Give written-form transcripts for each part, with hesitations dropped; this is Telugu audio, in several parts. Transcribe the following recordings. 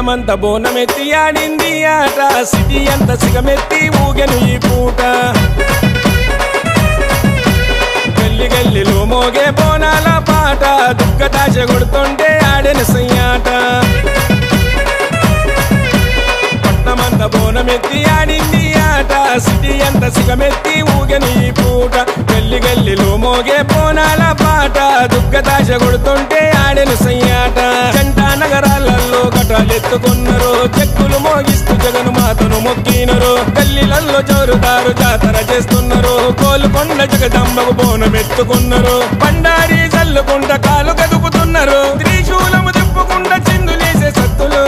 పట్టణమంత బోనమెత్తి ఆడింది ఆట సిటీ అంత సిగమెత్తి ఊగెను ఈ పూట గల్లి గల్లిలో మోగే బోనాల పాట దుఃఖతాశ కొడుతుంటే ఆడెను సయ్యాట పట్టణమంత బోనమెత్తి ఆడింది ఆట సిటీ అంత సిగమెత్తి ఊగెను ఈ పూట గల్లి గల్లిలో మోగే బోనాల పాట దుఃఖతాశ కొడుతుంటే ఆడెను సయ్యాట జంట నగరాలలో ఘటాలెత్తుకున్నారు చెక్కులు మోగిస్తూ జగన్ మాతను మొక్కినరు గల్లీలలో జోరుదారు జాతర చేస్తున్నారు కోలుకొండ జగదంబకు బోనమెత్తుకున్నారు బండారి జల్లుకుంట కాలు కదుపుతున్నారు త్రిశూలము తిప్పుకుంట చిందులేసే సత్తులు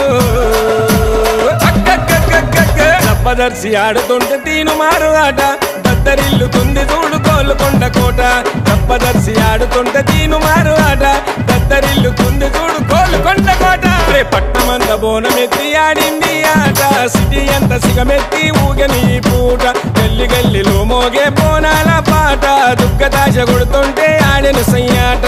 దప్పదర్శి ఆడుతుంటే తీను మారు ఆట దద్దరిల్లుతుంది చూడు కోలుకొండ కోట దప్పదర్శి ఆడుతుంటే తీను మారు ఆట దద్దరిల్లుతుంది చూడు కోలుకొండ కోట పట్టమంత బోనమెత్తి ఆడింది ఆట సిటీ అంత సిగమెత్తి ఊగని పూట గల్లి గల్లిలో మోగే బోనాల పాట దుఃఖతాశ కొడుతుంటే ఆడెను సయ్యాట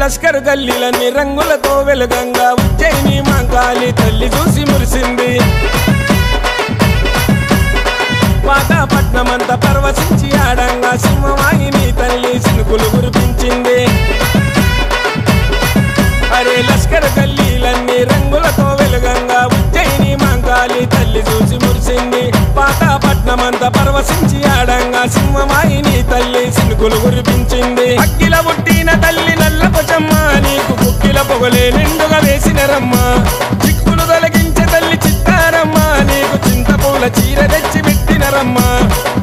లష్కర్ గల్లీలన్నీ రంగులతో వెలుగంగా ఉజ్జయిని మాంకాళి తల్లి చూసి మురిసింది పాతపట్నమంతా పరవశించి ఆడంగా సింహవాహిని తల్లి సినుకులు కురిపించింది అరే లష్కర్ గల్లీలన్నీ రంగులతో వెలుగంగా ఉజ్జయిని మాంకాళి తల్లి చూసి మురిసింది పాతపట్నమంతా పరవశించి ఆడంగా సింహవాహిని తల్లి సినుకులు కురిపించింది అక్కిల పుట్టిన తల్లి నల్లపచమ్మ నీకు కుక్కిల పొగలే నిండుగా వేసినరమ్మ చిక్కులు తొలగించే తల్లి చిత్తారమ్మ నీకు చింతపూల చీర తెచ్చి పెట్టినరమ్మ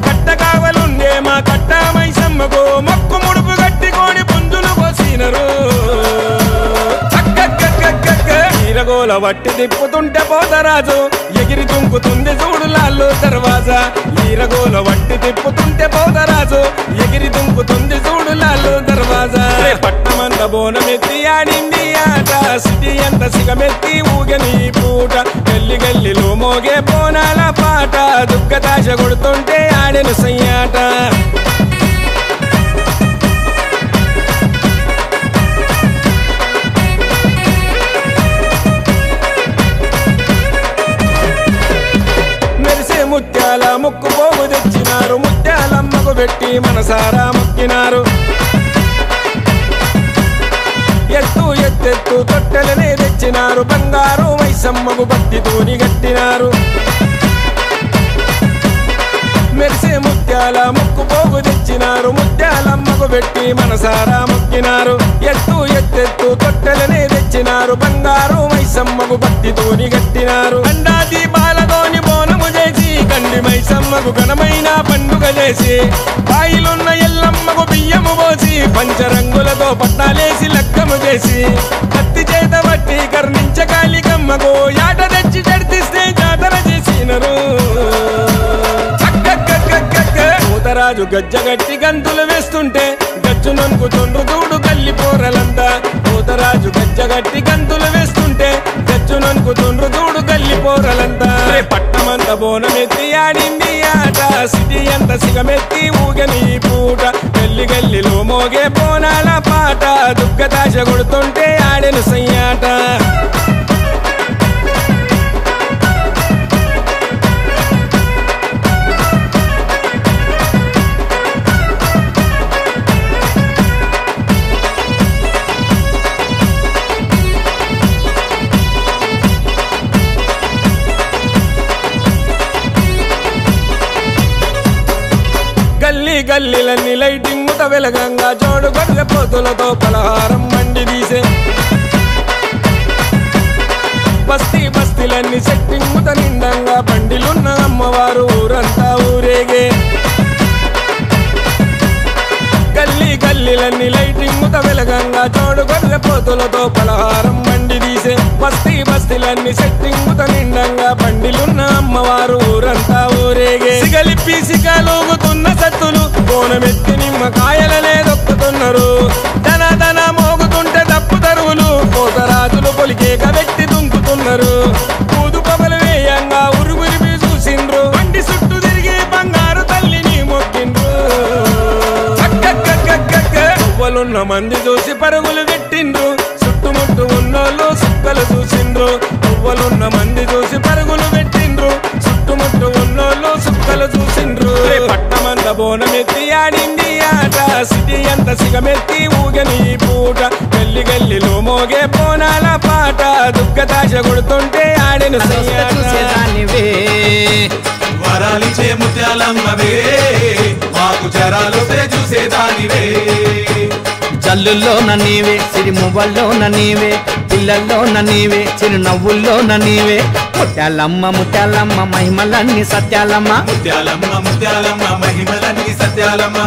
కట్ట కావలుండే మా కట్ట మైసమ్మకు మొక్కు ముడుపు కట్టికోని పుంజులు కోసినరు ఈరగోల వట్టి తిప్పుతుంటే పోతరాజు ఎగిరి తుంకుతుంది చూడు లాల్లో దర్వాజా ఈరగోల వట్టి తిప్పుతుంటే పోతరాజు ఎగిరి తుంకుతుంది చూడు లాల్లో దర్వాజా పట్టమంత బోనమెత్తి ఆడింది ఆట సిటీ అంత సిగమెత్తి ఊగని పూట గల్లి గల్లిలో మోగే బోనాల పాట దుఃఖతాశ కొడుతుంటే ఆడెను సయ్యాట ముత్యాల ముక్కు పోగు తెచ్చినారు ముత్యాలమ్మకు పెట్టి మనసారా మొక్కినారు ఎత్తెత్తు తొట్టెలనే తెచ్చినారు బంగారు మైసమ్మకు భక్తితోని గట్టినారు మెరిసే ముత్యాల ముక్కు పోగు తెచ్చినారు ముత్యాలమ్మకు పెట్టి మనసారా మొక్కినారు ఎత్తెత్తు తొట్టెలనే తెచ్చినారు బంగారు మైసమ్మకు భక్తితోని గట్టినారు అండా దీపాలతోని బోనము చేసి కండి మైసమ్మకు ఘనమైన పండుగ చేసి బాయిలున్న ఎల్లమ్మకు బియ్యము పోసి పంచరంగులతో పట్టాలేసి లక్కము చేసి కత్తి చేత బట్టి కర్ణించ కాళికమ్మకు యాట తెచ్చి జడితిస్తే జాతర చేసినరు రాజు గజ్జగట్టి గంతులు వేస్తుంటే గజ్జు నొనుకుతుండ్రు చూడు గల్లి పోరలంతా పోతరాజు గజ్జగట్టి గంతులు వేస్తుంటే గజ్జు నొనుకుతుండ్రు చూడు గల్లి పోరలంతా పట్టమంత బోనమెత్తి ఆడింది ఆట సిటీ అంత సిగమెత్తి ఊగని పూట గల్లి గల్లిలో మోగే బోనాల పాట దుఃఖతాశ కొడుతుంటే ఆడెను సయ్యాట గల్లీలన్నీ లైటింగ్ వెలగంగా జోడు గొర్రె పోతులతో పలహారం మండి తీసే బస్తీలన్నీ సెట్టింగ్ నిండంగా బండిలున్న అమ్మవారు ఊరంతా ఊరేగే గల్లీలన్నీ లైటింగ్ వెలగంగా జోడు గొర్రె పోతులతో పలహారం మండి తీసే బస్తీలన్నీ సెట్టింగ్ నిండంగా బండిలున్న అమ్మవారు ఊరంతా ఊరేగే సిగలిప్పి సిగలూగుతున్న సత్తులు బోనమెత్తి నిమ్మకాయలనే దొక్కుతున్నారు ధన ధన మోగుతుంటే దప్పు తరువులు కోతరాజులు పొలికేక వెట్టి దుంకుతున్నారు పూదు పగలు వేయంగా ఉరుగురిపి చూసిండ్రు బండి చుట్టూ తిరిగి బంగారు తల్లిని మొక్కిండ్రు పువ్వులున్న మంది చూసి పరుగులు పెట్టిండ్రు చుట్టుముట్టు ఉన్నోళ్ళు సుక్కలు చూసిండ్రు పువ్వులున్న మంది చూసి పరుగులు పెట్టిండ్రు చుట్టుముట్టు ఉన్నోళ్ళు సుక్కలు చూసిండ్రు పట్టమంత బోనమెత్తి ఆడింది ఆట సిటీ అంత సిగమెత్తి ఊగని ఈ పూట గల్లి గల్లిలో మోగే బోనాల పాట దుఃఖదాశ కొడుతుంటే ఆడిన చూసేదానివే వరాలిచ్చే ముత్యాలమ్మవే మాకు చరాలొస్తే చూసేదానివే జల్లుల్లోన నీవే సిరిమువ్వల్లోన నీవే పిల్లల్లోన నీవే చిరునవ్వుల్లోన నీవే ముత్యాలమ్మ ముత్యాలమ్మ మహిమలన్నీ సత్యాలమ్మ ముత్యాలమ్మ ముత్యాలమ్మ మహిమలన్నీ సత్యాలమ్మ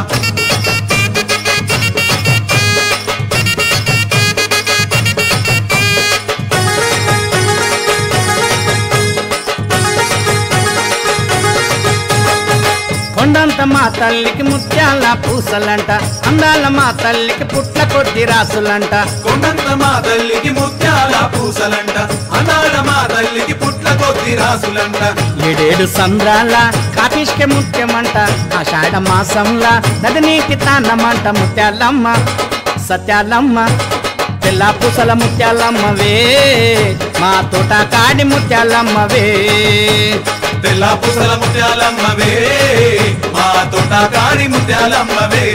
కొండంత మా తల్లికి ముత్యాల పూసలంట అందాల మా తల్లికి పుట్ల కొద్ది రాసులంట కొండంత మా తల్లికి ముత్యాల పూసలంట అందాల మా తల్లికి పుట్ల కొద్ది రాసులంట ఏడేడు సంద్రాల కాపిష్కే ముత్యమంట ఆషాఢ మాసంలా నది నీటి తాండమంట ముత్యాలమ్మ సత్యాలమ్మ తెల్ల పూసల ముత్యాలమ్మవే మా తోట కాడి ముత్యాలమ్మవే తెల్ల పూసల ముత్యాలమ్మవే మా తోట కాడి ముత్యాలమ్మవే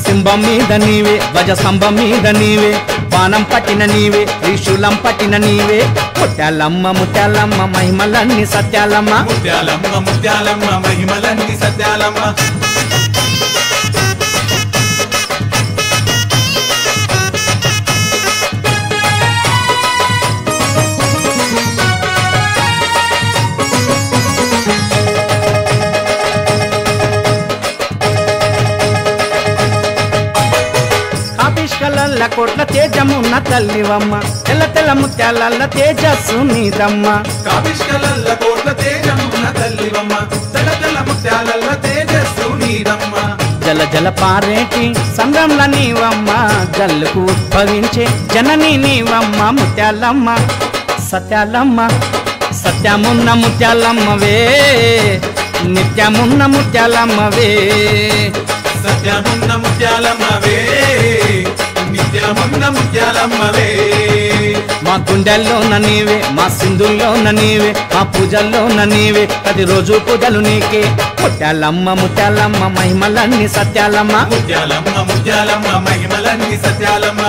సింహం మీద నీవే గజ స్తంభం మీద నీవే బాణం పట్టిన నీవే త్రిశూలం పట్టిన నీవే ముత్యాలమ్మ ముత్యాలమ్మ మహిమలన్నీ సత్యాలమ్మ ముత్యాలమ్మ ముత్యాలమ్మ మహిమలన్నీ సత్యాలమ్మ కలల్ల కోట్ల తేజమున్న తల్లివమ్మ తెల్ల తెల్ల ముత్యాలల్ల తేజస్సు నీదమ్మ కావిష్కలల్ల కోట్ల తేజమున్న తల్లివమ్మ తెల్ల తెల్ల ముత్యాలల్ల తేజస్సు నీదమ్మ జల జల పారేటి సంద్రంల నీవమ్మ జల్లుకు ఉద్భవించే జనని నీవమ్మ ముత్యాలమ్మ సత్యాలమ్మ సత్యమున్న ముత్యాలమ్మవే నిత్యమున్న ముత్యాలమ్మవే సత్యమున్న ముత్యాలమ్మవే నిత్యమున్న ముత్యాలమ్మవే మా గుండెల్లోన నీవే మా సింధుల్లోన నీవే మా పూజల్లోన నీవే ప్రతిరోజు పూజలు నీకే ముత్యాలమ్మ ముత్యాలమ్మ మహిమలన్నీ సత్యాలమ్మ ముత్యాలమ్మ ముత్యాలమ్మ మహిమలన్నీ సత్యాలమ్మ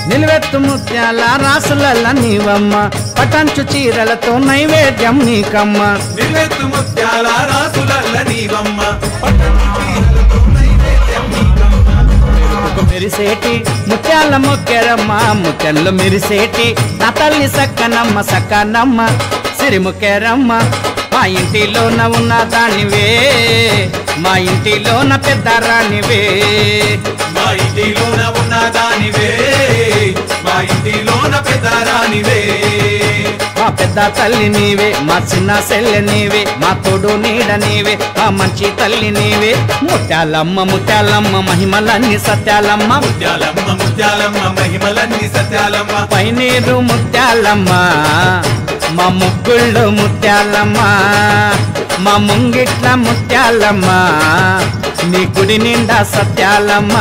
నిలువెత్తు ముత్యాల రాసులల్ల నీవమ్మ పటంచు చీరలతో నైవేద్యం నీకమ్మ నిలువెత్తు ముత్యాల రాసులల్ల నీవమ్మ పటంచు చీరలతో నైవేద్యం నీకమ్మ మెరిసేటి ముత్యాల మొక్కెరమ్మ ముత్యాలు మెరిసేటి నా తల్లి సక్కనమ్మ సక్కనమ్మ సిరిముక్కెరమ్మ మా ఇంటిలోన ఉన్న దానివే మా ఇంటిలోన పెద్ద రానివే మా ఇంటిలోన ఉన్న దానివే మా ఇంటిలోన పెద్ద రానివే మా పెద్ద తల్లి నీవే మా చిన్న సెల్లె నీవే మా తోడు నీడ నీవే మా మంచి తల్లి నీవే ముత్యాలమ్మ ముత్యాలమ్మ మహిమలన్నీ సత్యాలమ్మ ముత్యాలమ్మ ముత్యాలమ్మ మహిమలన్నీ సత్యాలమ్మ పైనీరు ముత్యాలమ్మ మా ముగ్గుళ్ళు ముత్యాలమ్మ మా ముంగిట్ల ముత్యాలమ్మ నీ గుడి నిండా సత్యాలమ్మ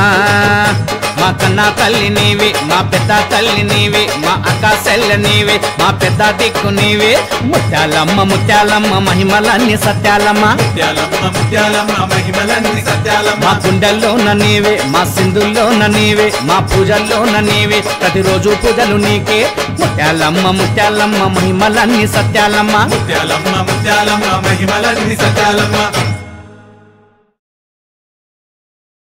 మా కన్నా తల్లి నీవే మా పెద్ద తల్లి నీవే మా అక్క సెల్లె నీవే మా పెద్ద దిక్కు నీవే ముత్యాలమ్మ ముత్యాలమ్మ మహిమలన్నీ సత్యాలమ్మ ముత్యాలమ్మ ముత్యాలమ్మ మహిమలన్నీ సత్యాలమ్మ మా గుండెల్లోన నీవే మా సింధుల్లోన నీవే మా పూజల్లోన నీవే ప్రతిరోజు పూజలు నీకే ముత్యాలమ్మ ముత్యాలమ్మ మహిమలన్నీ సత్యాలమ్మ ముత్యాలమ్మ ముత్యాలమ్మ మహిమలన్నీ సత్యాలమ్మ